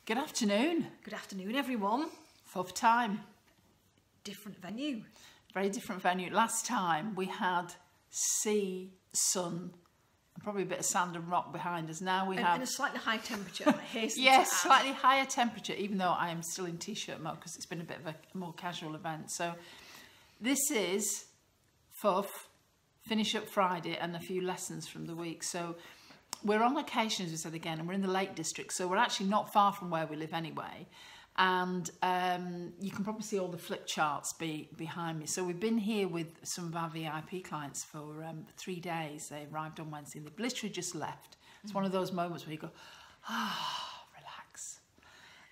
Good afternoon. Good afternoon, everyone. Fourth time. Different venue. Very different venue. Last time we had sea, sun, and probably a bit of sand and rock behind us. Now we have... And a slightly high temperature. Yes, slightly higher temperature, even though I am still in t-shirt mode because it's been a bit of a more casual event. So this is fourth, finish up Friday and a few lessons from the week. So we're on location, as we said again, and we're in the Lake District, so we're actually not far from where we live anyway. And you can probably see all the flip charts behind me. So we've been here with some of our VIP clients for 3 days. They arrived on Wednesday and they've literally just left. It's one of those moments where you go, relax.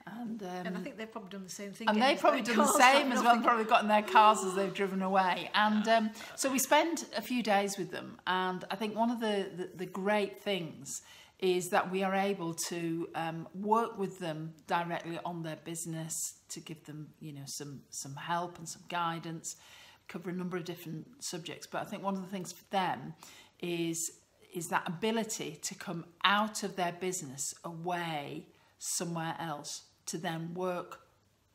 And I think they've probably done the same thing. And they've probably done the same as well, probably got in their cars as they've driven away. And so we spend a few days with them. And I think one of the great things is that we are able to work with them directly on their business, to give them, you know, some help and some guidance, cover a number of different subjects. But I think one of the things for them is that ability to come out of their business away somewhere else to then work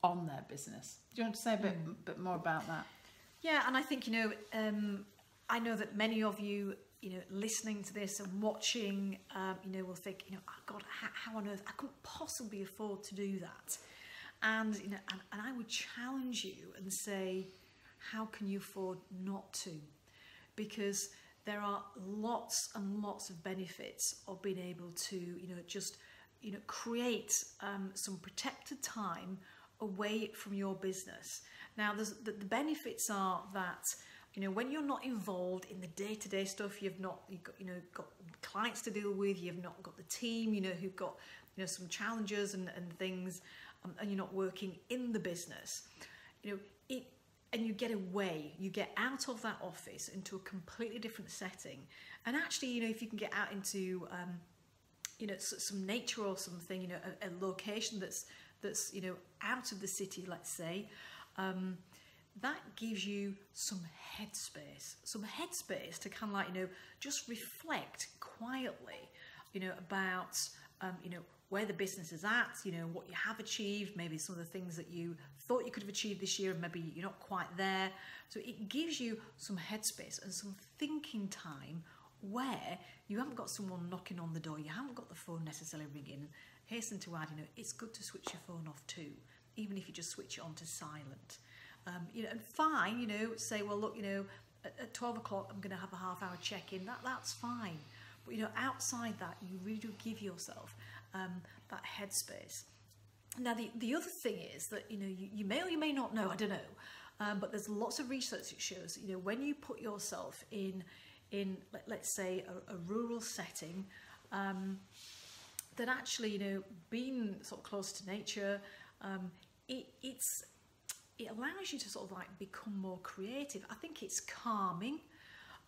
on their business. Do you want to say a bit more about that? Yeah, and I think, you know, I know that many of you, you know, listening to this and watching, you know, will think, you know, oh God, how on earth, I couldn't possibly afford to do that. And, you know, and I would challenge you and say, how can you afford not to? Because there are lots and lots of benefits of being able to, you know, just, you know, create some protected time away from your business. Now, the benefits are that, you know, when you're not involved in the day-to-day stuff, you've got, you know, got clients to deal with, you've not got the team, you know, who've got, you know, some challenges and things, and you're not working in the business, you know, and you get away, you get out of that office into a completely different setting. And actually, you know, if you can get out into, you know, some nature or something, you know, a location that's, you know, out of the city, let's say, that gives you some headspace to kind of like, you know, just reflect quietly, you know, about, you know, where the business is at, you know, what you have achieved, maybe some of the things that you thought you could have achieved this year, and maybe you're not quite there. So it gives you some headspace and some thinking time where you haven't got someone knocking on the door, you haven't got the phone necessarily ringing. Hasten to add, you know, it's good to switch your phone off too, even if you just switch it on to silent. You know, and fine, you know, say, well, look, you know, at 12 o'clock, I'm going to have a half-hour check-in. That's fine. But, you know, outside that, you really do give yourself that headspace. Now, the other thing is that, you know, you may or you may not know, I don't know, but there's lots of research that shows, you know, when you put yourself in let's say, a rural setting, that actually, you know, being sort of close to nature, it allows you to sort of like become more creative. I think it's calming.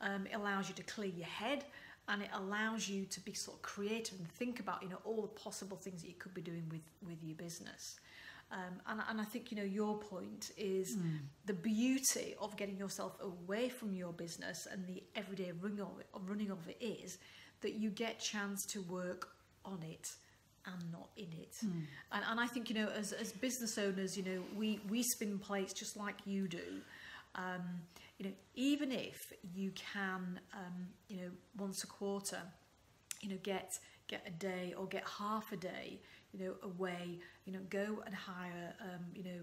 It allows you to clear your head, and it allows you to be sort of creative and think about, you know, all the possible things that you could be doing with your business. And I think, you know, your point is the beauty of getting yourself away from your business and the everyday running of it is that you get chance to work on it and not in it. And I think, you know, as business owners, you know, we spin plates just like you do. You know, even if you can, you know, once a quarter, you know, get a day or get half a day, you know, away, you know, go and hire, you know,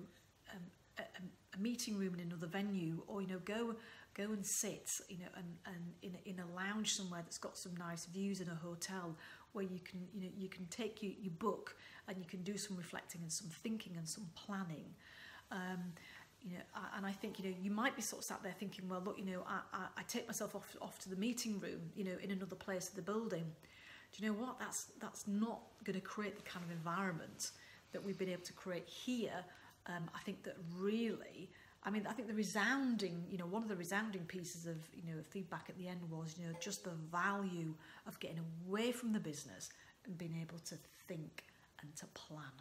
a meeting room in another venue, or, you know, go and sit, you know, and in a lounge somewhere that's got some nice views in a hotel where you can, you know, you can take your book and you can do some reflecting and some thinking and some planning. You know, and I think, you know, you might be sort of sat there thinking, well, look, you know, I take myself off to the meeting room, you know, in another place of the building. Do you know what? That's not going to create the kind of environment that we've been able to create here. I think that really, I mean, I think the resounding, you know, one of the resounding pieces of, you know, feedback at the end was, you know, just the value of getting away from the business and being able to think and to plan.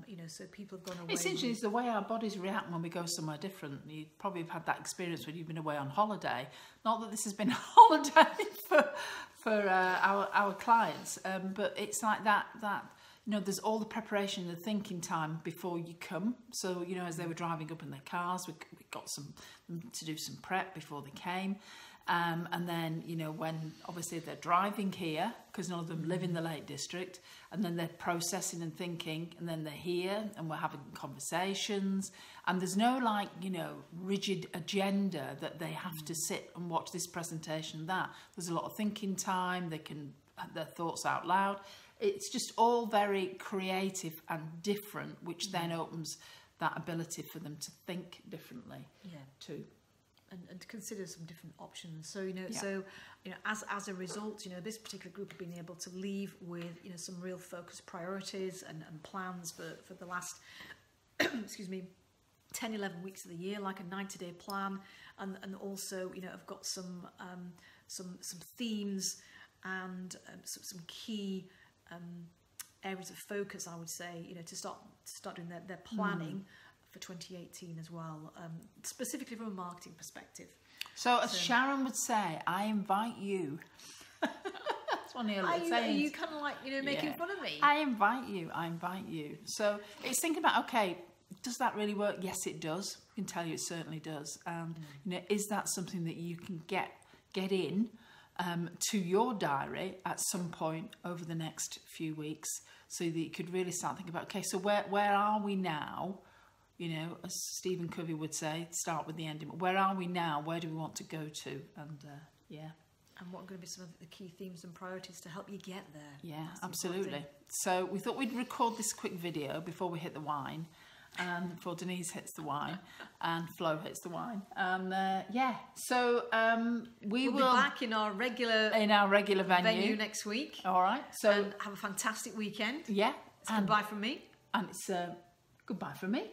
You know, so people have gone away. It's interesting, it's the way our bodies react when we go somewhere different. You probably have had that experience when you've been away on holiday. Not that this has been a holiday for our clients, but it's like that you know, there's all the preparation and the thinking time before you come. So, you know, as they were driving up in their cars, we got them to do some prep before they came. And then, you know, when obviously they're driving here, because none of them live in the Lake District, and then they're processing and thinking, and then they're here and we're having conversations. And there's no, like, you know, rigid agenda that they have to sit and watch this presentation and that. There's a lot of thinking time. They can have their thoughts out loud. It's just all very creative and different, which then opens that ability for them to think differently too. And to consider some different options. So, you know, as a result, you know, this particular group have been able to leave with, you know, some real focused priorities and plans for the last, excuse me, 10, 11 weeks of the year, like a 90-day plan. And also, you know, I've got some themes and some key areas of focus, I would say, you know, to start doing their planning for 2018 as well, specifically from a marketing perspective. So as Sharon would say, I invite you. That's one of your little sayings. Are you kind of like, you know, making fun of me? I invite you. So it's thinking about, okay, does that really work? Yes, it does. I can tell you it certainly does. You know, is that something that you can get in to your diary at some point over the next few weeks, so that you could really start thinking about, okay, so where are we now? You know, as Stephen Covey would say, start with the ending. Where are we now? Where do we want to go to? And and what are going to be some of the key themes and priorities to help you get there? Yeah, absolutely. So we thought we'd record this quick video before we hit the wine, and before Denise hits the wine and Flo hits the wine. And so we'll be back in our regular venue next week. All right. So and have a fantastic weekend. Yeah. It's goodbye from me. And it's goodbye from me.